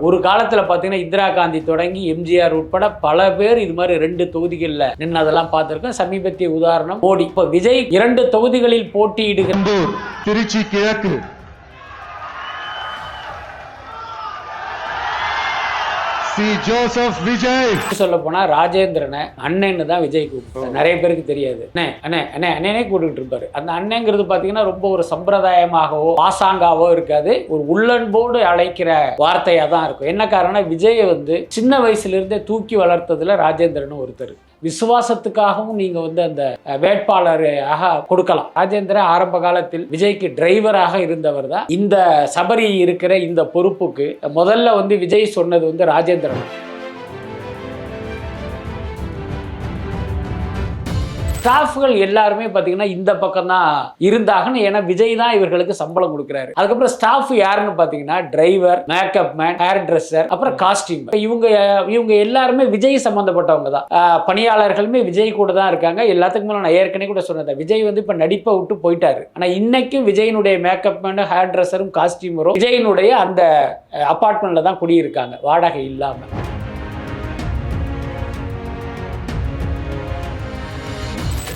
ஒரு காலத்தில் பார்த்தீங்கன்னா இந்திரா காந்தி தொடங்கி எம்ஜிஆர் உட்பட பல பேர் இது மாதிரி 2 தொகுதிகளில் நின்னதெல்லாம் பார்த்துருக்கோம். சமீபத்திய உதாரணம் மோடி. இப்போ விஜய் 2 தொகுதிகளில் போட்டியிடுகிற திருச்சி கிழக்கு ஜோசப் விஜய் சொல்ல போனா ராஜேந்திரனை அண்ணன்னு தான் விஜய் கூப்பிட்டு நிறைய பேருக்கு தெரியாது. அண்ணனே கூப்பிட்டு இருப்பாரு. அந்த அண்ணங்கிறது பாத்தீங்கன்னா ரொம்ப ஒரு சம்பிரதாயமாகவோ பாசாங்காவோ இருக்காது, ஒரு உள்ளன்போடு அழைக்கிற வார்த்தையா தான் இருக்கும். என்ன காரணம், விஜயை சின்ன வயசுல இருந்தே தூக்கி வளர்த்ததுல ராஜேந்திரன் ஒருத்தர். விசுவாசத்துக்காகவும் நீங்க அந்த வேட்பாளராக கொடுக்கலாம். ராஜேந்திரன் ஆரம்ப காலத்தில் விஜய்க்கு டிரைவராக இருந்தவர் தான். இந்த சபரி இருக்கிற இந்த பொறுப்புக்கு முதல்ல விஜய் சொன்னது ராஜேந்திரன். ஸ்டாஃப்கள் எல்லாருமே பார்த்தீங்கன்னா இந்த பக்கம் தான் இருந்தாங்கன்னு, ஏன்னா விஜய் தான் இவர்களுக்கு சம்பளம் கொடுக்குறாரு. அதுக்கப்புறம் ஸ்டாஃப் யாருன்னு பார்த்தீங்கன்னா driver, makeup man, hair dresser, அப்புறம் காஸ்டியூம். இவங்க எல்லாருமே விஜய் சம்பந்தப்பட்டவங்க தான். பணியாளர்களுமே விஜய் கூட தான் இருக்காங்க. எல்லாத்துக்கும் மேலே நான் ஏற்கனவே கூட சொன்னேன், விஜய் இப்போ நடிப்பை விட்டு போயிட்டாரு. ஆனால் இன்னைக்கும் விஜயினுடைய மேக்கப் மேனும் ஹேர் ட்ரெஸ்ஸரும் காஸ்டியூமரும் விஜயினுடைய அந்த அப்பார்ட்மெண்ட்ல தான் குடியிருக்காங்க, வாடகை இல்லாமல்.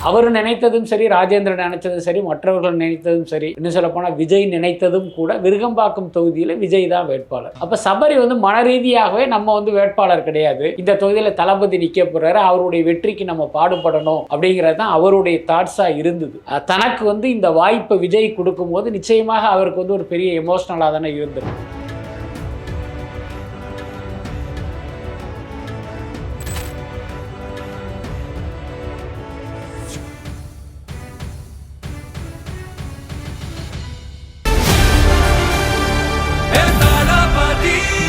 அவர் நினைத்ததும் சரி, ராஜேந்திரன் நினைத்ததும் சரி, மற்றவர்கள் நினைத்ததும் சரி, இன்னும் சொல்ல போனால் விஜய் நினைத்ததும் கூட விருகம்பாக்கம் தொகுதியில் விஜய் தான் வேட்பாளர். அப்போ சபரி மன ரீதியாகவே நம்ம வேட்பாளர் கிடையாது, இந்த தொகுதியில் தளபதி நிற்க போறாரு, அவருடைய வெற்றிக்கு நம்ம பாடுபடணும் அப்படிங்கிறது தான் அவருடைய தாட்ஸாக இருந்தது. தனக்கு இந்த வாய்ப்பை விஜய் கொடுக்கும்போது நிச்சயமாக அவருக்கு ஒரு பெரிய எமோஷனலாக தானே இருந்தது.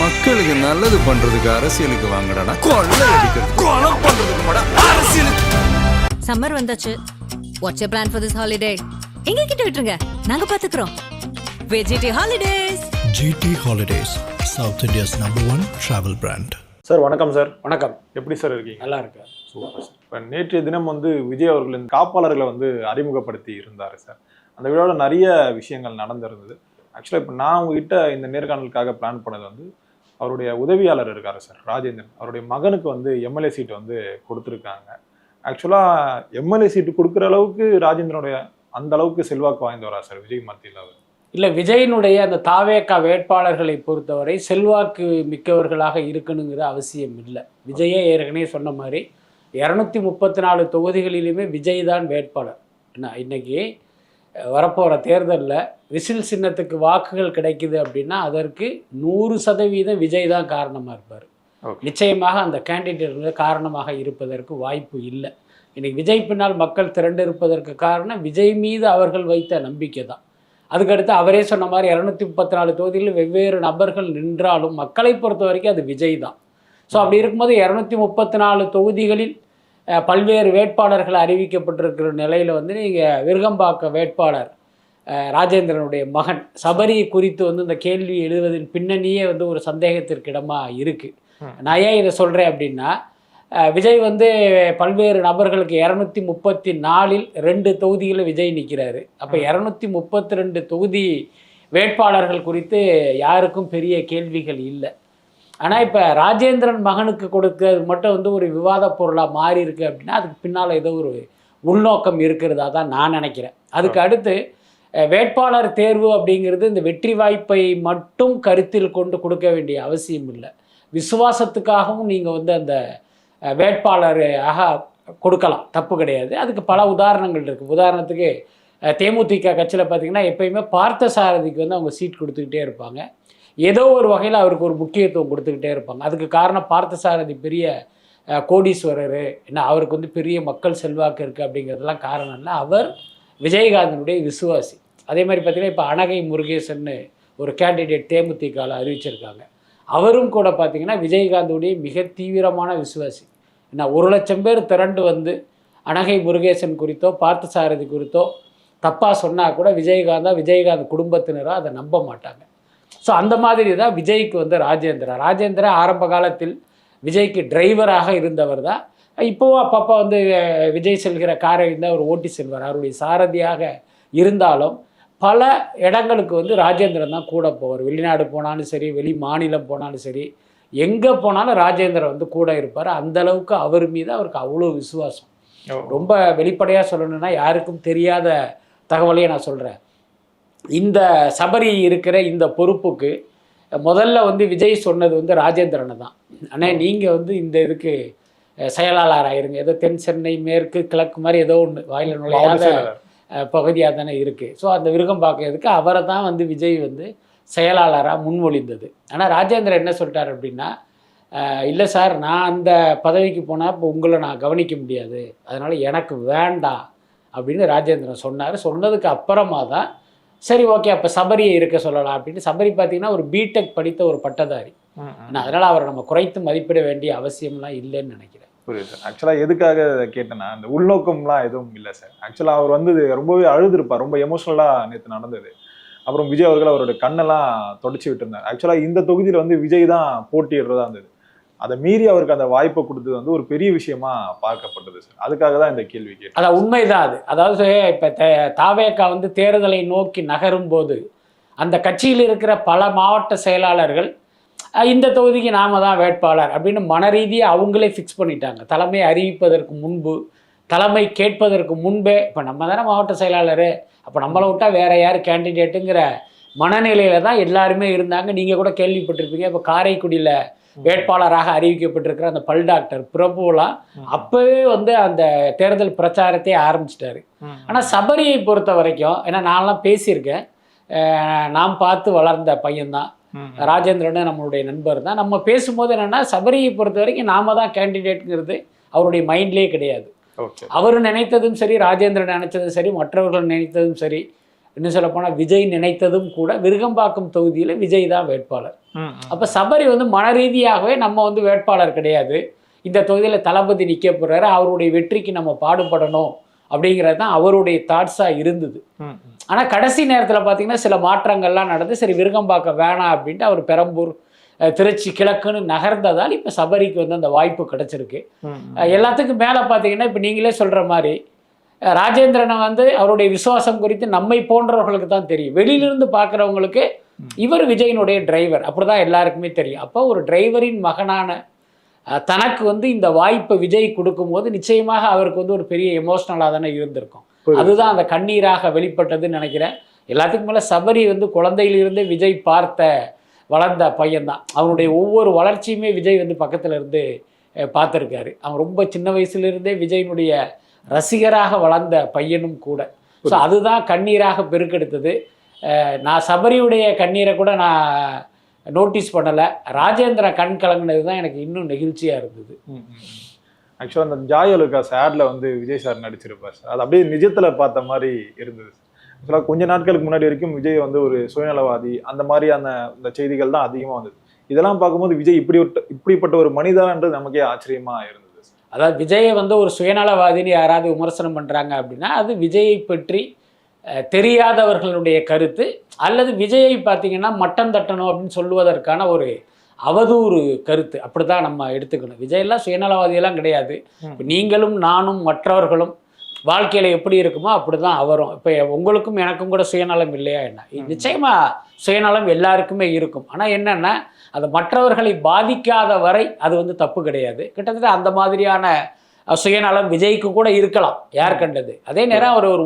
மக்களுக்கு நல்லது பண்றதுக்கு அரசியலுக்கு வாங்கடா, கொள்ளை அடிக்கிறது கொலை பண்றதுக்கு கூட அரசியலுக்கு. சம்மர் வந்தாச்சு. What's your plan for this holiday? எங்க கிட்ட விட்டுருங்க, நாங்க பாத்துக்கிறோம். VGT holidays. GT holidays, south India's #1 travel brand. Sir வணக்கம். சார் வணக்கம். எப்படி சார் இருக்கீங்க? நல்லா இருக்கேன். Super sir. இப்போ நேற்றைய தினம் விஜய் அவர்களின் காப்பாளர்களை அறிமுகப்படுத்தி இருந்தார் சார். அந்த விழாவில் நிறைய விஷயங்கள் நடந்திருந்தது. ஆக்சுவலாக இப்போ நான் உங்ககிட்ட இந்த நேர்காணலுக்காக பிளான் பண்ணது அவருடைய உதவியாளர் இருக்காரு சார், ராஜேந்திரன். அவருடைய மகனுக்கு எம்எல்ஏ சீட்டு கொடுத்துருக்காங்க. ஆக்சுவலாக எம்எல்ஏ சீட்டு கொடுக்குற அளவுக்கு ராஜேந்திரனுடைய அந்த அளவுக்கு செல்வாக்கு வாய்ந்தவரா சார் விஜய் மத்தியில்? அவர் இல்லை, விஜயினுடைய அந்த தாவேகா வேட்பாளர்களை பொறுத்தவரை செல்வாக்கு மிக்கவர்களாக இருக்கணுங்கிற அவசியம் இல்லை. விஜயே ஏற்கனவே சொன்ன மாதிரி 234 தொகுதிகளிலுமே விஜய் தான் வேட்பாளர். என்ன இன்னைக்கு வரப்போகிற தேர்தலில் விசில் சின்னத்துக்கு வாக்குகள் கிடைக்குது அப்படின்னா அதற்கு 100% விஜய் தான் காரணமாக இருப்பார். நிச்சயமாக அந்த கேண்டிடேட் காரணமாக இருப்பதற்கு வாய்ப்பு இல்லை. இன்னைக்கு விஜய் பின்னால் மக்கள் திரண்டு இருப்பதற்கு காரணம் விஜய் மீது அவர்கள் வைத்த நம்பிக்கை தான். அதுக்கடுத்து அவரே சொன்ன மாதிரி 234 தொகுதியில் வெவ்வேறு நபர்கள் நின்றாலும் மக்களை பொறுத்த வரைக்கும் அது விஜய் தான். ஸோ அப்படி இருக்கும்போது 234 தொகுதிகளில் பல்வேறு வேட்பாளர்கள் அறிவிக்கப்பட்டிருக்கிற நிலையில் நீங்கள் விருகம்பாக்க வேட்பாளர் ராஜேந்திரனுடைய மகன் சபரி குறித்து இந்த கேள்வி எழுதுவதின் பின்னணியே ஒரு சந்தேகத்திற்கு இடமாக இருக்குது. நான் ஏன் இதை சொல்கிறேன் அப்படின்னா, விஜய் பல்வேறு நபர்களுக்கு 234இல் 2 தொகுதிகளில் விஜய் நிற்கிறாரு. அப்போ 232 தொகுதி வேட்பாளர்கள் குறித்து யாருக்கும் பெரிய கேள்விகள் இல்லை. ஆனால் இப்போ ராஜேந்திரன் மகனுக்கு கொடுக்கிறது மட்டும் ஒரு விவாத பொருளாக மாறி இருக்கு அப்படின்னா அதுக்கு பின்னால் ஏதோ ஒரு உள்நோக்கம் இருக்கிறதா தான் நான் நினைக்கிறேன். அதுக்கு அடுத்து வேட்பாளர் தேர்வு அப்படிங்கிறது இந்த வெற்றி வாய்ப்பை மட்டும் கருத்தில் கொண்டு கொடுக்க வேண்டிய அவசியம் இல்லை. விசுவாசத்துக்காகவும் நீங்கள் அந்த வேட்பாளராக கொடுக்கலாம், தப்பு கிடையாது. அதுக்கு பல உதாரணங்கள் இருக்குது. உதாரணத்துக்கு தேமுதிக கட்சியில் பார்த்திங்கன்னா எப்பயுமே பார்த்தசாரதிக்கு அவங்க சீட் கொடுத்துக்கிட்டே இருப்பாங்க. ஏதோ ஒரு வகையில் அவருக்கு ஒரு முக்கியத்துவம் கொடுத்துக்கிட்டே இருப்பாங்க. அதுக்கு காரணம் பார்த்தசாரதி பெரிய கோடீஸ்வரர், என்ன அவருக்கு பெரிய மக்கள் செல்வாக்கு இருக்குது அப்படிங்கிறதுலாம் காரணம் இல்லை, அவர் விஜயகாந்தனுடைய விசுவாசி. அதே மாதிரி பார்த்திங்கன்னா இப்போ அனகை முருகேசன்னு ஒரு கேண்டிடேட் தேமுதிகவில் அறிவிச்சிருக்காங்க. அவரும் கூட பார்த்திங்கன்னா விஜயகாந்துடைய மிக தீவிரமான விசுவாசி. என்ன 1,00,000 பேர் திரண்டு அனகை முருகேசன் குறித்தோ பார்த்தசாரதி குறித்தோ தப்பாக சொன்னால் கூட விஜயகாந்த் குடும்பத்தினரோ அதை நம்ப மாட்டாங்க. ஸோ அந்த மாதிரி தான் விஜய்க்கு ராஜேந்திரன் ஆரம்ப காலத்தில் விஜய்க்கு டிரைவராக இருந்தவர் தான். இப்போவும் அப்பப்போ விஜய் செல்கிற காரை அவர் ஓட்டி செல்வார். அவருடைய சாரதியாக இருந்தாலும் பல இடங்களுக்கு வந்து ராஜேந்திரன் தான் கூட போவார். வெளிநாடு போனாலும் சரி, வெளி மாநிலம் போனாலும் சரி, எங்கே போனாலும் ராஜேந்திரன் வந்து கூட இருப்பார். அந்த அளவுக்கு அவர் மீது அவருக்கு அவ்வளோ விசுவாசம். ரொம்ப வெளிப்படையாக சொல்லணும்னா யாருக்கும் தெரியாத தகவலையே நான் சொல்கிறேன். இந்த சபரி இருக்கிற இந்த பொறுப்புக்கு முதல்ல வந்து விஜய் சொன்னது வந்து ராஜேந்திரனை தான். ஆனால் நீங்கள் வந்து இந்த இதுக்கு செயலாளர் ஆயிருங்க, ஏதோ தென் சென்னை மேற்கு கிழக்கு மாதிரி ஏதோ ஒன்று வாயில நுழையாத பகுதியாக தானே இருக்குது. ஸோ அந்த விருகம்பாக்கத்துக்கு அவரை தான் வந்து விஜய் வந்து செயலாளராக முன்மொழிந்தது. ஆனால் ராஜேந்திரன் என்ன சொல்லிட்டார் அப்படின்னா, இல்லை சார், நான் அந்த பதவிக்கு போனால் இப்போ உங்களை நான் கவனிக்க முடியாது, அதனால் எனக்கு வேண்டாம் அப்படின்னு ராஜேந்திரன் சொன்னார். சொன்னதுக்கு அப்புறமா தான் சரி ஓகே அப்போ சபரியை இருக்க சொல்லலாம் அப்படின்னு. சபரி பார்த்தீங்கன்னா ஒரு பிடெக் படித்த ஒரு பட்டதாரி. அதனால் அவரை நம்ம குறைத்து மதிப்பிட வேண்டிய அவசியம்லாம் இல்லைன்னு நினைக்கிறேன். புரியுது சார். ஆக்சுவலாக எதுக்காக கேட்டேன்னா, இந்த உள்நோக்கம்லாம் எதுவும் இல்லை சார். ஆக்சுவலாக அவர் வந்து ரொம்பவே அழுதுருப்பார், ரொம்ப எமோஷனலாக நேற்று நடந்தது. அப்புறம் விஜய் அவர்கள் அவரோட கண்ணெல்லாம் தொடச்சி விட்டுருந்தார். ஆக்சுவலாக இந்த தொகுதியில் வந்து விஜய் தான் போட்டியிடுறதா இருந்தது. அதை மீறி அவருக்கு அந்த வாய்ப்பை கொடுத்தது வந்து ஒரு பெரிய விஷயமா பார்க்கப்பட்டது சார். அதுக்காக தான் இந்த கேள்வி கேட்டேன். அதான் உண்மைதான் அது. அதாவது இப்போ தாவேகா வந்து தேர்தலை நோக்கி நகரும் போது அந்த கட்சியில் இருக்கிற பல மாவட்ட செயலாளர்கள் இந்த தொகுதிக்கு நாம தான் வேட்பாளர் அப்படின்னு மனரீதியாக அவங்களே ஃபிக்ஸ் பண்ணிட்டாங்க. தலைமை அறிவிப்பதற்கு முன்பு, தலைமை கேட்பதற்கு முன்பே, இப்போ நம்ம தானே மாவட்ட செயலாளர், அப்போ நம்மளை விட்டால் வேற யார் கேண்டிடேட்டுங்கிற மனநிலையில் தான் எல்லாருமே இருந்தாங்க. நீங்கள் கூட கேள்விப்பட்டிருப்பீங்க, இப்போ காரைக்குடியில் வேட்பாளராக அறிவிக்கப்பட்டிருக்கிற அந்த பல் டாக்டர் பிரபுலாம் அப்போவே வந்து அந்த தேர்தல் பிரச்சாரத்தையே ஆரம்பிச்சிட்டாரு. ஆனால் சபரியை பொறுத்த வரைக்கும், ஏன்னா நான்லாம் பேசியிருக்கேன், நாம் பார்த்து வளர்ந்த பையன்தான் ராஜேந்திரன், நம்மளுடைய நண்பர் தான். நம்ம பேசும்போது என்னென்னா, சபரியை பொறுத்த வரைக்கும் நாம தான் கேண்டிடேட்டுங்கிறது அவருடைய மைண்ட்லேயே கிடையாது. அவர் நினைத்ததும் சரி, ராஜேந்திரன் நினைத்ததும் சரி, மற்றவர்கள் நினைத்ததும் சரி, இன்னும் சொல்லப்போனால் விஜய் நினைத்ததும் கூட விருகம்பாக்கம் தொகுதியில் விஜய் தான் வேட்பாளர். அப்போ சபரி வந்து மனரீதியாகவே நம்ம வந்து வேட்பாளர் கிடையாது, இந்த தொகுதியில் தளபதி நிற்க போகிறாரு, அவருடைய வெற்றிக்கு நம்ம பாடுபடணும் அப்படிங்கிறது தான் அவருடைய தாட்ஸாக இருந்தது. ஆனால் கடைசி நேரத்தில் பார்த்தீங்கன்னா சில மாற்றங்கள்லாம் நடந்து, சரி விருகம்பாக்கம் வேணாம் அப்படின்ட்டு அவர் பெரம்பூர், திருச்சி கிழக்குன்னு நகர்ந்ததால் இப்போ சபரிக்கு வந்து அந்த வாய்ப்பு கிடைச்சிருக்கு. எல்லாத்துக்கும் மேலே பார்த்தீங்கன்னா இப்போ நீங்களே சொல்கிற மாதிரி ராஜேந்திரனை வந்து அவருடைய விசுவாசம் குறித்து நம்மை போன்றவர்களுக்கு தான் தெரியும். வெளியிலிருந்து பார்க்குறவங்களுக்கு இவர் விஜயினுடைய டிரைவர், அப்படிதான் எல்லாருக்குமே தெரியும். அப்போ ஒரு டிரைவரின் மகனான தனக்கு வந்து இந்த வாய்ப்பை விஜய் கொடுக்கும்போது நிச்சயமாக அவருக்கு வந்து ஒரு பெரிய எமோஷ்னலாக தானே இருந்திருக்கும். அதுதான் அந்த கண்ணீராக வெளிப்பட்டதுன்னு நினைக்கிறேன். எல்லாத்துக்கும் மேலே சபரி வந்து குழந்தையிலிருந்தே விஜய் பார்த்த வளர்ந்த பையன்தான். அவனுடைய ஒவ்வொரு வளர்ச்சியுமே விஜய் வந்து பக்கத்தில் இருந்து பார்த்துருக்காரு. அவன் ரொம்ப சின்ன வயசுலேருந்தே விஜயினுடைய ரசிகராக வளர்ந்த பையனும் கூட. ஸோ அதுதான் கண்ணீராக பெருக்கெடுத்தது. நான் சபரியுடைய கண்ணீரை கூட நான் நோட்டீஸ் பண்ணலை, ராஜேந்திர கண் கலங்கினது தான் எனக்கு இன்னும் நெகிழ்ச்சியாக இருந்தது. ஆக்சுவலாக அந்த ஜாய் அலுகாஸ் ஆட்ல வந்து விஜய் சார் நடிச்சிருப்பார் சார், அது அப்படியே நிஜத்தில் பார்த்த மாதிரி இருந்தது. ஆக்சுவலாக கொஞ்ச நாட்களுக்கு முன்னாடி வரைக்கும் விஜய் வந்து ஒரு சுயநலவாதி, அந்த மாதிரியான இந்த செய்திகள் தான் அதிகமாக வந்தது. இதெல்லாம் பார்க்கும்போது விஜய் இப்படிப்பட்ட ஒரு மனிதன்ன்றது நமக்கே ஆச்சரியமா இருந்தது. அதாவது விஜயை வந்து ஒரு சுயநலவாதின்னு யாராவது விமர்சனம் பண்ணுறாங்க அப்படின்னா அது விஜயை பற்றி தெரியாதவர்களுடைய கருத்து, அல்லது விஜயை பார்த்தீங்கன்னா மட்டம் தட்டணும் அப்படின்னு சொல்லுவதற்கான ஒரு அவதூறு கருத்து. அப்படி தான் நம்ம எடுத்துக்கணும். விஜயெல்லாம் சுயநலவாதியெல்லாம் கிடையாது. இப்போ நீங்களும் நானும் மற்றவர்களும் வாழ்க்கையில் எப்படி இருக்குமோ அப்படி தான் அவரும். இப்போ உங்களுக்கும் எனக்கும் கூட சுயநலம் இல்லையா என்ன? நிச்சயமாக சுயநலம் எல்லாருக்குமே இருக்கும். ஆனால் என்னென்னா அது மற்றவர்களை பாதிக்காத வரை அது வந்து தப்பு கிடையாது. கிட்டத்தட்ட அந்த மாதிரியான சுயநலம் விஜய்க்கு கூட இருக்கலாம், யார் கண்டது. அதே நேரம் அவர் ஒரு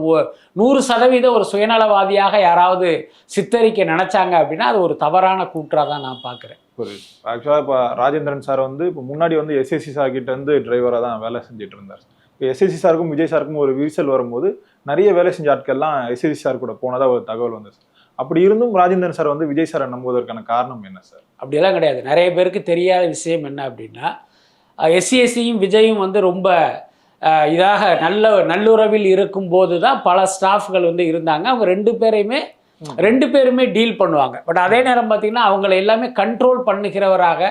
100% ஒரு சுயநலவாதியாக யாராவது சித்தரிக்க நினைச்சாங்க அப்படின்னா அது ஒரு தவறான கூற்றாக தான் நான் பார்க்குறேன். புரியுது. ஆக்சுவலாக இப்போ ராஜேந்திரன் சார் வந்து இப்போ முன்னாடி வந்து எஸ்எஸ்சி சார் கிட்ட இருந்து டிரைவராக தான் வேலை செஞ்சுட்டு இருந்தார். இப்போ எஸ்எஸ்சி சாருக்கும் விஜய் சாருக்கும் ஒரு விரிசல் வரும்போது நிறைய வேலை செஞ்ச ஆட்கள்லாம் எஸ்எஸ்சி சார் கூட போனதாக ஒரு தகவல் வந்து. அப்படி இருந்தும் ராஜேந்திரன் சார் வந்து விஜய் சாரை நம்புவதற்கான காரணம் என்ன சார்? அப்படியெல்லாம் கிடையாது. நிறைய பேருக்கு தெரியாத விஷயம் என்ன அப்படின்னா, எஸ்சிஎஸ்சியும் விஜயும் வந்து ரொம்ப இதாக நல்லுறவில் இருக்கும்போது தான் பல ஸ்டாஃப்கள் வந்து இருந்தாங்க. அவங்க ரெண்டு பேருமே டீல் பண்ணுவாங்க. பட் அதே நேரம் பார்த்திங்கன்னா அவங்கள எல்லாமே கண்ட்ரோல் பண்ணுகிறவராக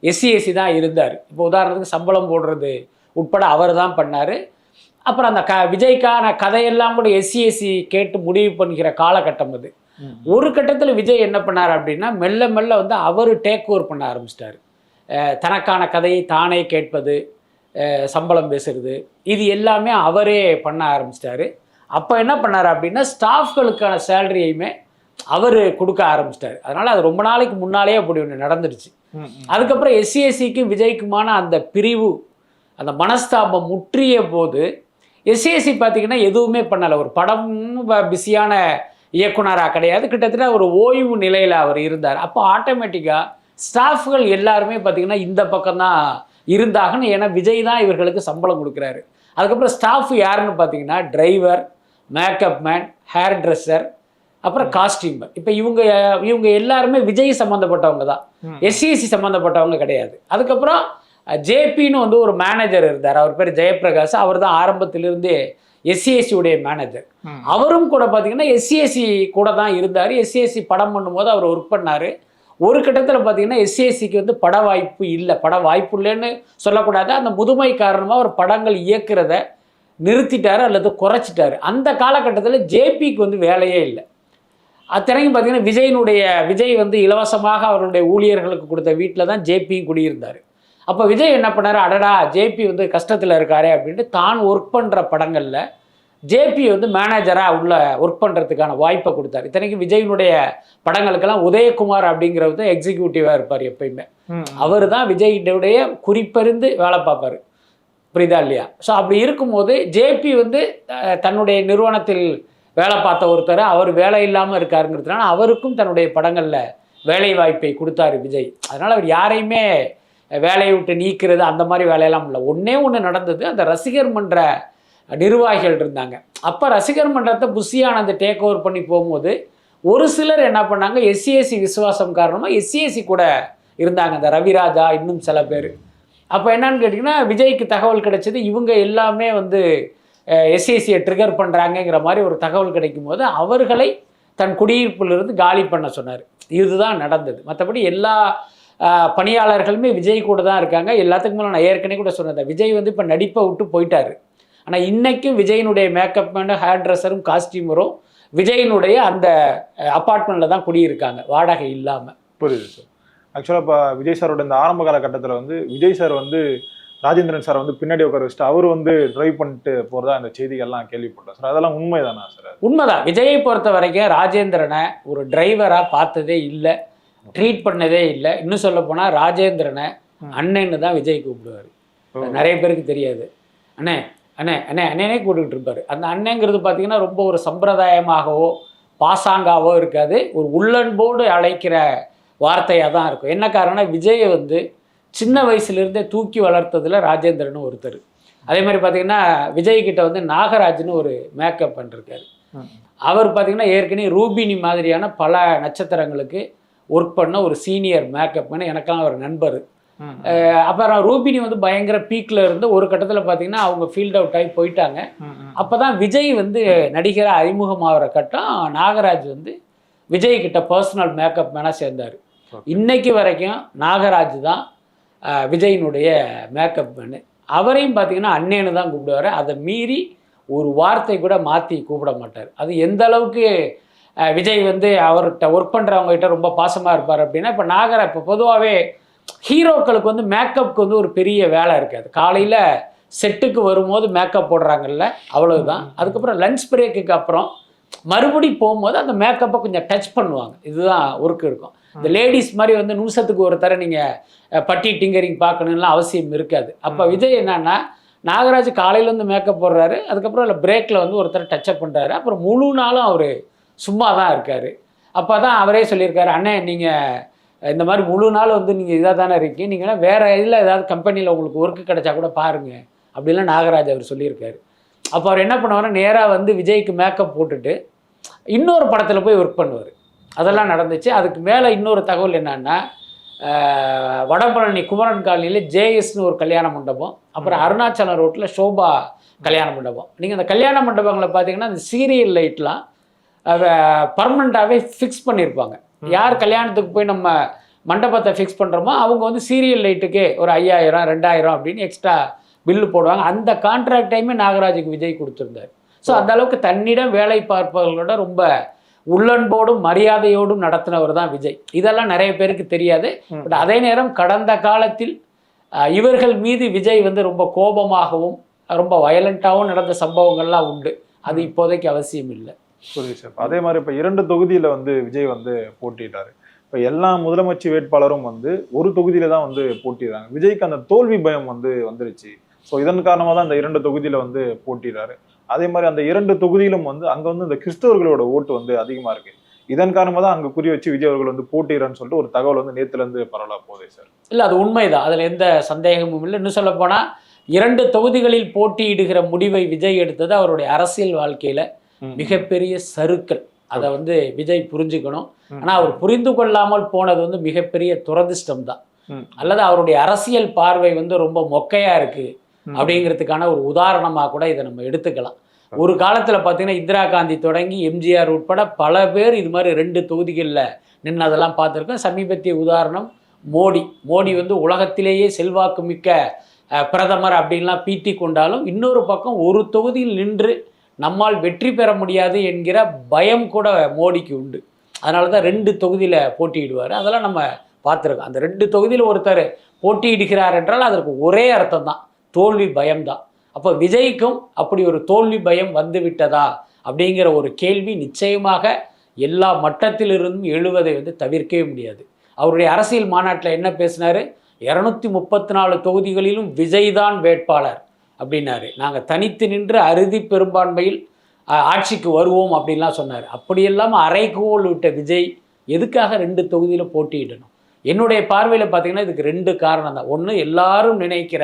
எஸ்சிஎஸ்சி தான் இருந்தார். இப்போ உதாரணத்துக்கு சம்பளம் போடுறது உட்பட அவர் தான் பண்ணார். அப்புறம் அந்த விஜய்க்கான கதையெல்லாம் கூட எஸ்சிஎஸ்சி கேட்டு முடிவு பண்ணுகிற காலகட்டம் அது. ஒரு கட்டத்தில் விஜய் என்ன பண்ணார் அப்படின்னா மெல்ல மெல்ல வந்து அவர் டேக் ஓவர் பண்ண ஆரம்பிச்சிட்டார். தனக்கான கதையை தானே கேட்பது, சம்பளம் பேசுறது, இது எல்லாமே அவரே பண்ண ஆரம்பிச்சிட்டாரு. அப்போ என்ன பண்ணார் அப்படின்னா ஸ்டாஃப்களுக்கான சேலரியையுமே அவர் கொடுக்க ஆரம்பிச்சிட்டாரு. அதனால் அது ரொம்ப நாளைக்கு முன்னாலே அப்படி ஒன்று நடந்துடுச்சு. அதுக்கப்புறம் எஸ்சிஎஸ்சிக்கு விஜய்க்குமான அந்த பிரிவு, அந்த மனஸ்தாபம் முற்றிய போது எஸ்சிஎஸ்சி பார்த்தீங்கன்னா எதுவுமே பண்ணலை. ஒரு படம் பிஸியான இயக்குனராக கிடையாது, கிட்டத்தட்ட ஒரு ஓய்வு நிலையில் அவர் இருந்தார். அப்போ ஆட்டோமேட்டிக்காக ஸ்டாஃப்கள் எல்லாருமே பார்த்திங்கன்னா இந்த பக்கம்தான் இருந்தாங்கன்னு. ஏன்னா விஜய் தான் இவர்களுக்கு சம்பளம் கொடுக்குறாரு. அதுக்கப்புறம் ஸ்டாஃப் யாருன்னு பார்த்தீங்கன்னா driver, makeup man, hair dresser, அப்புறம் காஸ்டியூமர். இப்போ இவங்க எல்லாருமே விஜய் சம்மந்தப்பட்டவங்க தான், எஸ்சிஎஸ்சி சம்மந்தப்பட்டவங்க கிடையாது. அதுக்கப்புறம் ஜேபின்னு வந்து ஒரு மேனேஜர் இருந்தார், அவர் பேர் ஜெயபிரகாஷ். அவர் தான் ஆரம்பத்திலிருந்தே எஸ்சிஎஸ்சியுடைய மேனேஜர். அவரும் கூட பார்த்தீங்கன்னா எஸ்சிஎஸ்சி கூட தான் இருந்தார். எஸ்சிஎஸ்சி படம் பண்ணும்போது அவர் ஒர்க் பண்ணார். ஒரு கட்டத்தில் பார்த்தீங்கன்னா எஸ்சிஎஸ்சிக்கு வந்து பட வாய்ப்பு இல்லை, பட வாய்ப்பு இல்லைன்னு சொல்லக்கூடாது, அந்த முதுமை காரணமாக அவர் படங்கள் இயக்கிறத நிறுத்திட்டார் அல்லது குறைச்சிட்டார். அந்த காலகட்டத்தில் ஜேபிக்கு வந்து வேலையே இல்லை. அத்தனைக்கும் பார்த்தீங்கன்னா விஜய் வந்து இலவசமாக அவருடைய ஊழியர்களுக்கு கொடுத்த வீட்டில் தான் ஜேபியும் குடியிருந்தார். அப்போ விஜய் என்ன பண்ணார், அடடா ஜேபி வந்து கஷ்டத்தில் இருக்காரே அப்படின்ட்டு தான் ஒர்க் பண்ணுற படங்களில் ஜேபி வந்து மேனேஜராக உள்ள ஒர்க் பண்ணுறதுக்கான வாய்ப்பை கொடுத்தாரு. இத்தனைக்கும் விஜயினுடைய படங்களுக்கெல்லாம் உதயகுமார் அப்படிங்கிறது தான் எக்ஸிக்யூட்டிவாக இருப்பார் எப்பயுமே. அவர் தான் விஜயினுடைய குறிப்பறிந்து வேலை பார்ப்பார், புரியுதா இல்லையா? ஸோ அப்படி இருக்கும்போது ஜேபி வந்து தன்னுடைய நிறுவனத்தில் வேலை பார்த்த ஒருத்தர் அவர் வேலை இல்லாமல் இருக்காருங்கிறதுனால அவருக்கும் தன்னுடைய படங்களில் வேலை வாய்ப்பை கொடுத்தாரு விஜய். அதனால் அவர் யாரையுமே வேலையை விட்டு நீக்கிறது அந்த மாதிரி வேலையெல்லாம் இல்லை. ஒன்று நடந்தது, அந்த ரசிகர் மன்ற நிர்வாகிகள் இருந்தாங்க. அப்போ ரசிகர் மன்றத்தை புஷி ஆனந்த் டேக் ஓவர் பண்ணி போகும்போது ஒரு சிலர் என்ன பண்ணாங்க, எஸ்சிஎஸ்சி விசுவாசம் காரணமாக எஸ்சிஎஸ்சி கூட இருந்தாங்க, அந்த ரவிராஜா இன்னும் சில பேர். அப்போ என்னன்னு கேட்டிங்கன்னா விஜய்க்கு தகவல் கிடைச்சது, இவங்க எல்லாமே வந்து எஸ்சிஎஸ்சியை ட்ரிகர் பண்ணுறாங்கங்கிற மாதிரி ஒரு தகவல் கிடைக்கும் போது அவர்களை தன் குடியிருப்பிலிருந்து காலி பண்ண சொன்னார். இதுதான் நடந்தது. மற்றபடி எல்லா பணியாளர்களுமே விஜய் கூட தான் இருக்காங்க. எல்லாத்துக்கும் மேலே நான் ஏற்கனவே கூட சொன்னேன், விஜய் வந்து இப்போ நடிப்பை விட்டு போயிட்டார். ஆனால் இன்றைக்கும் விஜயினுடைய மேக்கப் மேனும் ஹேர் ட்ரெஸ்ஸரும் காஸ்டியூமரும் விஜயினுடைய அந்த அப்பார்ட்மெண்ட்டில் தான் குடியிருக்காங்க, வாடகை இல்லாமல். புரியுது சார். ஆக்சுவலாக இப்போ விஜய் சாரோட இந்த ஆரம்ப காலகட்டத்தில் வந்து விஜய் சார் வந்து ராஜேந்திரன் சார் வந்து பின்னாடி உட்கார வச்சுட்டு அவர் வந்து ட்ரைவ் பண்ணிட்டு போகிறதா அந்த செய்திகள்லாம் கேள்விப்பட்டேன் சார். அதெல்லாம் உண்மைதானா சார்? உண்மைதான். விஜயை பொறுத்த வரைக்கும் ராஜேந்திரனை ஒரு டிரைவராக பார்த்ததே இல்லை, ட்ரீட் பண்ணதே இல்லை. இன்னும் சொல்ல போனால் ராஜேந்திரனை அண்ணன்னு தான் விஜய் கூப்பிடுவார். நிறைய பேருக்கு தெரியாது. அண்ணே அண்ணே அண்ணே அண்ணனே கூப்பிட்டுக்கிட்டு இருப்பார். அந்த அண்ணங்கிறது பார்த்தீங்கன்னா ரொம்ப ஒரு சம்பிரதாயமாகவோ பாசாங்காவோ இருக்காது, ஒரு உள்ளன்போடு அழைக்கிற வார்த்தையாக தான் இருக்கும். என்ன காரணம், விஜயை வந்து சின்ன வயசுலேருந்தே தூக்கி வளர்த்ததில் ராஜேந்திரன் ஒருத்தர். அதே மாதிரி பார்த்தீங்கன்னா விஜய்கிட்ட வந்து நாகராஜ்னு ஒரு மேக்கப் பண்ணிருக்காரு. அவர் பார்த்தீங்கன்னா ஏற்கனவே ரூபினி மாதிரியான பல நட்சத்திரங்களுக்கு ஒர்க் பண்ண ஒரு சீனியர் மேக்கப் மேன், எனக்கெல்லாம் ஒரு நண்பர். அப்புறம் ரூபினி வந்து பயங்கர பீக்கில் இருந்து ஒரு கட்டத்தில் பார்த்தீங்கன்னா அவங்க ஃபீல்ட் அவுட் ஆகி போயிட்டாங்க. அப்போ தான் விஜய் வந்து நடிகராக அறிமுகமாகிற கட்டம் நாகராஜ் வந்து விஜய்கிட்ட பர்சனல் மேக்கப் மேனாக சேர்ந்தார். இன்னைக்கு வரைக்கும் நாகராஜ் தான் விஜயினுடைய மேக்கப் மேனு. அவரையும் பார்த்தீங்கன்னா அண்ணேன்னு தான் கூப்பிடுவார். அதை மீறி ஒரு வார்த்தை கூட மாற்றி கூப்பிட மாட்டார். அது எந்த அளவுக்கு விஜய் வந்து அவர்கிட்ட ஒர்க் பண்ணுறவங்ககிட்ட ரொம்ப பாசமாக இருப்பார் அப்படின்னா, இப்போ பொதுவாகவே ஹீரோக்களுக்கு வந்து மேக்கப்புக்கு வந்து ஒரு பெரிய வேலை இருக்காது. காலையில் செட்டுக்கு வரும்போது மேக்கப் போடுறாங்கல்ல, அவ்வளவுதான். அதுக்கப்புறம் லஞ்ச் பிரேக்குக்கு அப்புறம் மறுபடி போகும்போது அந்த மேக்கப்பை கொஞ்சம் டச் பண்ணுவாங்க. இதுதான் ஒர்க் இருக்கும். இந்த லேடிஸ் மாதிரி வந்து நிமிஷத்துக்கு ஒரு தர நீங்கள் பட்டி டிங்கரிங் பார்க்கணும்லாம் அவசியம் இருக்காது. அப்போ விஜய் என்னன்னா, நாகராஜ் காலையிலேருந்து மேக்கப் போடுறாரு, அதுக்கப்புறம் இல்லை பிரேக்கில் வந்து ஒருத்தர் டச்சப் பண்ணுறாரு, அப்புறம் முழு நாளும் அவர் சும்மா தான் இருக்கார். அப்போ தான் அவரே சொல்லியிருக்காரு, அண்ணே நீங்கள் இந்த மாதிரி முழு நாள் வந்து நீங்கள் இதாக தானே இருக்கீங்க, நீங்கள்லாம் வேறு இதில் ஏதாவது கம்பெனியில் உங்களுக்கு ஒர்க்கு கிடைச்சா கூட பாருங்கள் அப்படின்லாம் நாகராஜ் அவர் சொல்லியிருக்காரு. அப்போ அவர் என்ன பண்ணுவார்னா, நேராக வந்து விஜய்க்கு மேக்கப் போட்டுட்டு இன்னொரு படத்தில் போய் ஒர்க் பண்ணுவார். அதெல்லாம் நடந்துச்சு. அதுக்கு மேலே இன்னொரு தகவல் என்னன்னா, வடபழனி குமரன் காலனியில் ஜேஎஸ்னு ஒரு கல்யாண மண்டபம், அப்புறம் அருணாச்சலம் ரோட்டில் ஷோபா கல்யாண மண்டபம். நீங்கள் அந்த கல்யாண மண்டபங்களை பார்த்தீங்கன்னா அந்த சீரியல் லைட்லாம் பர்மனெண்ட்டாகவே ஃபிக்ஸ் பண்ணியிருப்பாங்க. யார் கல்யாணத்துக்கு போய் நம்ம மண்டபத்தை ஃபிக்ஸ் பண்ணுறோமோ அவங்க வந்து சீரியல் லைட்டுக்கே ஒரு 5000 2000 அப்படின்னு எக்ஸ்ட்ரா பில்லு போடுவாங்க. அந்த கான்ட்ராக்ட் டைமே நாகராஜுக்கு விஜய் கொடுத்துருந்தார். ஸோ அந்த அளவுக்கு தன்னிடம் வேலை பார்ப்பவர்களோட ரொம்ப உள்ளன்போடும் மரியாதையோடும் நடத்தினவர் தான் விஜய். இதெல்லாம் நிறைய பேருக்கு தெரியாது. பட் அதே நேரம் கடந்த காலத்தில் இவர்கள் மீது விஜய் வந்து ரொம்ப கோபமாகவும் ரொம்ப வயலண்ட்டாகவும் நடந்த சம்பவங்கள்லாம் உண்டு. அது இப்போதைக்கு அவசியம் இல்லை. புரியுது சார். அதே மாதிரி இப்போ 2 தொகுதியில வந்து விஜய் வந்து போட்டிட்டாரு. இப்போ எல்லா முதலமைச்சர் வேட்பாளரும் வந்து ஒரு தொகுதியில தான் வந்து போட்டிடுறாங்க. விஜய்க்கு அந்த தோல்வி பயம் வந்து வந்துருச்சு. ஸோ இதன் காரணமாக தான் இந்த 2 தொகுதியில வந்து போட்டிடுறாரு. அதே மாதிரி அந்த 2 தொகுதியிலும் வந்து அங்க வந்து இந்த கிறிஸ்தவர்களோட ஓட்டு வந்து அதிகமா இருக்கு. இதன் காரணமாக தான் அங்க குறி வச்சு விஜய் அவர்கள் வந்து போட்டிடுறான்னு சொல்லிட்டு ஒரு தகவல் வந்து நேத்துல இருந்து பரவலா போகுது சார். இல்லை, அது உண்மைதான், அதுல எந்த சந்தேகமும் இல்லை. இன்னும் சொல்ல போனா 2 தொகுதிகளில் போட்டியிடுகிற முடிவை விஜய் எடுத்தது அவருடைய அரசியல் வாழ்க்கையில மிகப்பெரிய சறுக்கல். அதை வந்து விஜய் புரிஞ்சுக்கணும். ஆனா அவர் புரிந்து கொள்ளாமல் போனது வந்து மிகப்பெரிய துரதிர்ஷ்டம் தான். அல்லது அவருடைய அரசியல் பார்வை வந்து ரொம்ப மொக்கையா இருக்கு அப்படிங்கிறதுக்கான ஒரு உதாரணமா கூட இதை நம்ம எடுத்துக்கலாம். ஒரு காலத்துல பார்த்தீங்கன்னா இந்திரா காந்தி தொடங்கி எம்ஜிஆர் உட்பட பல பேர் இது மாதிரி 2 தொகுதிகளில் நின்னதெல்லாம் பார்த்துருக்கோம். சமீபத்திய உதாரணம் மோடி வந்து உலகத்திலேயே செல்வாக்கு மிக்க பிரதமர் அப்படின்லாம் பீத்தி கொண்டாலும் இன்னொரு பக்கம் ஒரு தொகுதியில் நின்று நம்மால் வெற்றி பெற முடியாது என்கிற பயம் கூட மோடிக்கு உண்டு. அதனால தான் 2 தொகுதியில் போட்டியிடுவார். அதெல்லாம் நம்ம பார்த்துருக்கோம். அந்த 2 தொகுதியில் ஒருத்தர் போட்டியிடுகிறார் என்றால் அதற்கு ஒரே அர்த்தம் தான், தோல்வி பயம்தான். அப்போ விஜய்க்கும் அப்படி ஒரு தோல்வி பயம் வந்து விட்டதா அப்படிங்கிற ஒரு கேள்வி நிச்சயமாக எல்லா மட்டத்திலிருந்தும் எழுவதை வந்து தவிர்க்கவே முடியாது. அவருடைய அரசியல் மாநாட்டில் என்ன பேசினார்? 234 தொகுதிகளிலும் விஜய் தான் வேட்பாளர் அப்படின்னாரு. நாங்கள் தனித்து நின்று அறுதி பெரும்பான்மையில் ஆட்சிக்கு வருவோம் அப்படின்லாம் சொன்னார். அப்படியெல்லாம் அரைக்கோள் விட்ட விஜய் எதுக்காக 2 தொகுதியில் போட்டியிடணும்? என்னுடைய பார்வையில் பார்த்தீங்கன்னா இதுக்கு 2 காரணம் தான். ஒன்று, எல்லாரும் நினைக்கிற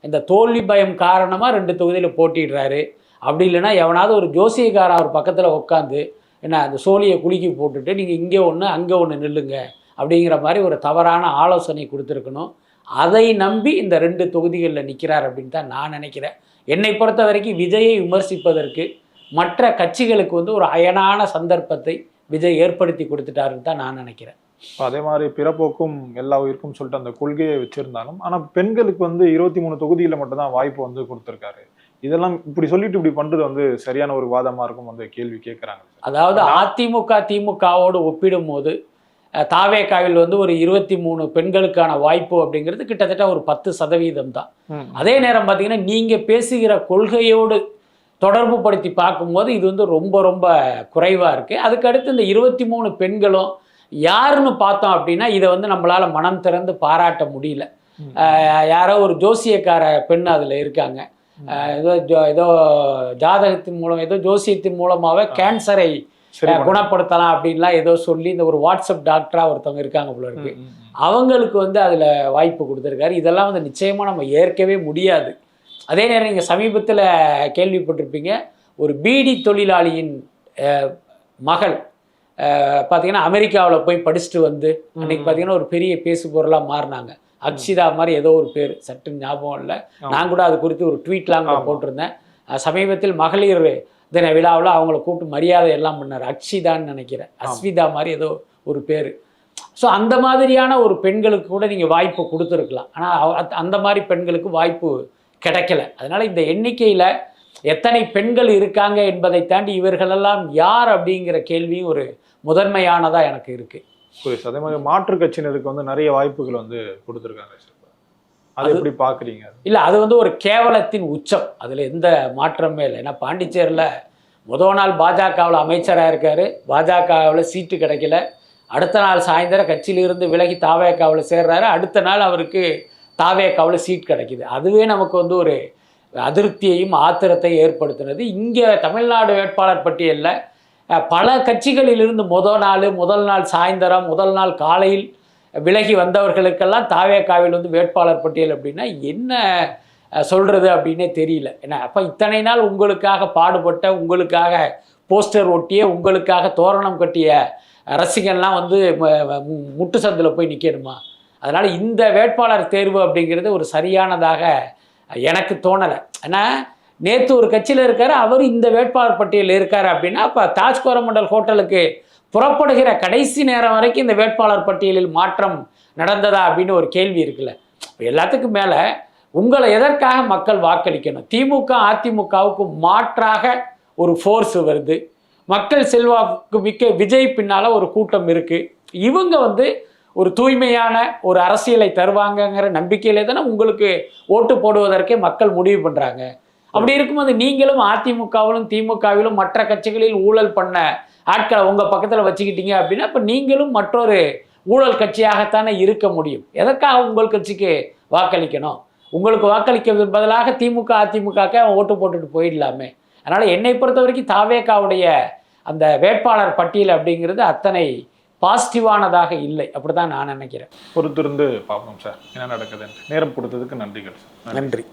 இந்த தோல்வி பயம் காரணமாக 2 தொகுதியில் போட்டிடுறாரு. அப்படி இல்லைன்னா எவனாவது ஒரு ஜோசியக்காரன் அவர் பக்கத்தில் உட்காந்து என்ன அந்த சோழியை குலுக்கி போட்டுட்டு நீங்கள் இங்கே ஒன்று அங்கே ஒன்று நில்லுங்க அப்படிங்கிற மாதிரி ஒரு தவறான ஆலோசனை கொடுத்துருக்கணும். அதை நம்பி இந்த 2 தொகுதிகளில் நிற்கிறார் அப்படின்னு தான் நான் நினைக்கிறேன். என்னை பொறுத்த வரைக்கும் விஜயை விமர்சிப்பதற்கு மற்ற கட்சிகளுக்கு வந்து ஒரு அயனான சந்தர்ப்பத்தை விஜய் ஏற்படுத்தி கொடுத்துட்டாருன்னு தான் நான் நினைக்கிறேன். அதே மாதிரி பிறப்போக்கும் எல்லா உயிருக்கும் சொல்லிட்டு அந்த கொள்கையை வச்சிருந்தாலும் ஆனால் பெண்களுக்கு வந்து 23 தொகுதியில் மட்டும்தான் வாய்ப்பு வந்து கொடுத்துருக்காரு. இதெல்லாம் இப்படி சொல்லிட்டு இப்படி பண்றது வந்து சரியான ஒரு வாதமா இருக்கும் வந்து கேள்வி கேட்குறாங்க. அதாவது அதிமுக திமுகவோடு ஒப்பிடும் போது தாவேகாவில் வந்து ஒரு 23 பெண்களுக்கான வாய்ப்பு அப்படிங்கிறது கிட்டத்தட்ட ஒரு 10% தான். அதே நேரம் பார்த்தீங்கன்னா நீங்கள் பேசுகிற கொள்கையோடு தொடர்பு படுத்தி பார்க்கும்போது இது வந்து ரொம்ப ரொம்ப குறைவாக இருக்குது. அதுக்கடுத்து இந்த 23 பெண்களும் யாருன்னு பார்த்தோம் அப்படின்னா இதை வந்து நம்மளால் மனம் திறந்து பாராட்ட முடியல. யாரோ ஒரு ஜோசியக்கார பெண் அதில் இருக்காங்க. ஏதோ ஜாதகத்தின் மூலம் ஏதோ ஜோசியத்தின் மூலமாகவே கேன்சரை குணப்படுத்தலாம் அப்படின்லாம் ஏதோ சொல்லி இந்த ஒரு வாட்ஸ்அப் டாக்டராக ஒருத்தவங்க இருக்காங்க போல இருக்கு. அவங்களுக்கு வந்து அதில் வாய்ப்பு கொடுத்துருக்காரு. இதெல்லாம் வந்து நிச்சயமாக நம்ம ஏற்கவே முடியாது. அதே நேரம் நீங்கள் சமீபத்தில் கேள்விப்பட்டிருப்பீங்க, ஒரு பீடி தொழிலாளியின் மகள் பார்த்தீங்கன்னா அமெரிக்காவில் போய் படிச்சுட்டு வந்து அன்றைக்கி பார்த்தீங்கன்னா ஒரு பெரிய பேசு பொருளாக மாறினாங்க. அக்ஷிதா மாதிரி ஏதோ ஒரு பேர், சற்று ஞாபகம் இல்லை. நான் கூட அது குறித்து ஒரு ட்வீட்லாம் போட்டிருந்தேன். சமீபத்தில் மகளிர் தின விழாவில் அவங்கள கூப்பிட்டு மரியாதை எல்லாம் பண்ணார். அக்ஷிதான்னு நினைக்கிறேன், அஸ்விதா மாதிரி ஏதோ ஒரு பேர். ஸோ அந்த மாதிரியான ஒரு பெண்களுக்கு கூட நீங்கள் வாய்ப்பு கொடுத்துருக்கலாம். ஆனால் அந்த மாதிரி பெண்களுக்கு வாய்ப்பு கிடைக்கல. அதனால் இந்த எண்ணிக்கையில் எத்தனை பெண்கள் இருக்காங்க என்பதை தாண்டி இவர்களெல்லாம் யார் அப்படிங்கிற கேள்வியும் ஒரு முதன்மையானதாக எனக்கு இருக்குது. புரியுது. அதே மாதிரி மாற்று கட்சியினருக்கு வந்து நிறைய வாய்ப்புகள் வந்து கொடுத்துருக்காங்க. அது எப்படி பார்க்குறீங்க? இல்லை, அது வந்து ஒரு கேவலத்தின் உச்சம், அதில் எந்த மாற்றமே இல்லை. ஏன்னா பாண்டிச்சேரியில் முதல் நாள் பாஜகவில் அமைச்சராக இருக்கார், பாஜகவில் சீட்டு கிடைக்கல. அடுத்த நாள் சாயந்தரம் கட்சியிலிருந்து விலகி தாவேகாவில் சேர்றாரு, அடுத்த நாள் அவருக்கு தாவேகாவில் சீட் கிடைக்கிது. அதுவே நமக்கு வந்து ஒரு அதிருப்தியையும் ஆத்திரத்தையும் ஏற்படுத்தினது. இங்கே தமிழ்நாடு வேட்பாளர் பட்டியலில் பல கட்சிகளிலிருந்து முதல் நாள் சாயந்தரம் முதல் நாள் காலையில் விலகி வந்தவர்களுக்கெல்லாம் தாவேகாவில் வந்து வேட்பாளர் பட்டியல் அப்படின்னா என்ன சொல்கிறது அப்படின்னே தெரியல. ஏன்னா அப்போ இத்தனை நாள் உங்களுக்காக பாடுபட்ட, உங்களுக்காக போஸ்டர் ஒட்டிய, உங்களுக்காக தோரணம் கட்டிய ரசிகன்லாம் வந்து முட்டு சந்தில் போய் நிற்கணுமா? அதனால் இந்த வேட்பாளர் தேர்வு அப்படிங்கிறது ஒரு சரியானதாக எனக்கு தோணலை. ஏன்னா நேற்று ஒரு கட்சியில் இருக்கார், அவர் இந்த வேட்பாளர் பட்டியலில் இருக்கார் அப்படின்னா அப்போ தாஜ் கோரமண்டல் ஹோட்டலுக்கு புறப்படுகிற கடைசி நேரம் வரைக்கும் இந்த வேட்பாளர் பட்டியலில் மாற்றம் நடந்ததா அப்படின்னு ஒரு கேள்வி இருக்குல்ல. எல்லாத்துக்கும் மேலே உங்களை எதற்காக மக்கள் வாக்களிக்கணும்? திமுக அதிமுகவுக்கு மாற்றாக ஒரு ஃபோர்ஸ் வருது, மக்கள் செல்வாக்கு மிக்க விஜய் பின்னால் ஒரு கூட்டம் இருக்குது. இவங்க வந்து ஒரு தூய்மையான ஒரு அரசியலை தருவாங்கங்கிற நம்பிக்கையிலே தானே உங்களுக்கு ஓட்டு போடுவதற்கே மக்கள் முடிவு பண்ணுறாங்க. அப்படி இருக்கும்போது நீங்களும் அதிமுகவிலும் திமுகவிலும் மற்ற கட்சிகளில் ஊழல் பண்ண ஆட்களை உங்க பக்கத்துல வச்சுக்கிட்டீங்க அப்படின்னா இப்ப நீங்களும் மற்றொரு ஊழல் கட்சியாகத்தானே இருக்க முடியும். எதற்காக உங்கள் கட்சிக்கு வாக்களிக்கணும்? உங்களுக்கு வாக்களிக்கிறதுக்கு பதிலாக திமுக அதிமுகக்கு அவன் ஓட்டு போட்டுட்டு போயிடலாமே. அதனால என்னை பொறுத்த வரைக்கும் தாவேகாவுடைய அந்த வேட்பாளர் பட்டியல் அப்படிங்கிறது அத்தனை பாசிட்டிவானதாக இல்லை, அப்படிதான் நான் நினைக்கிறேன். பொறுத்திருந்து பார்ப்போம் சார் என்ன நடக்குதுன்னு. நேரம் கொடுத்ததுக்கு நன்றிகள் சார். நன்றி.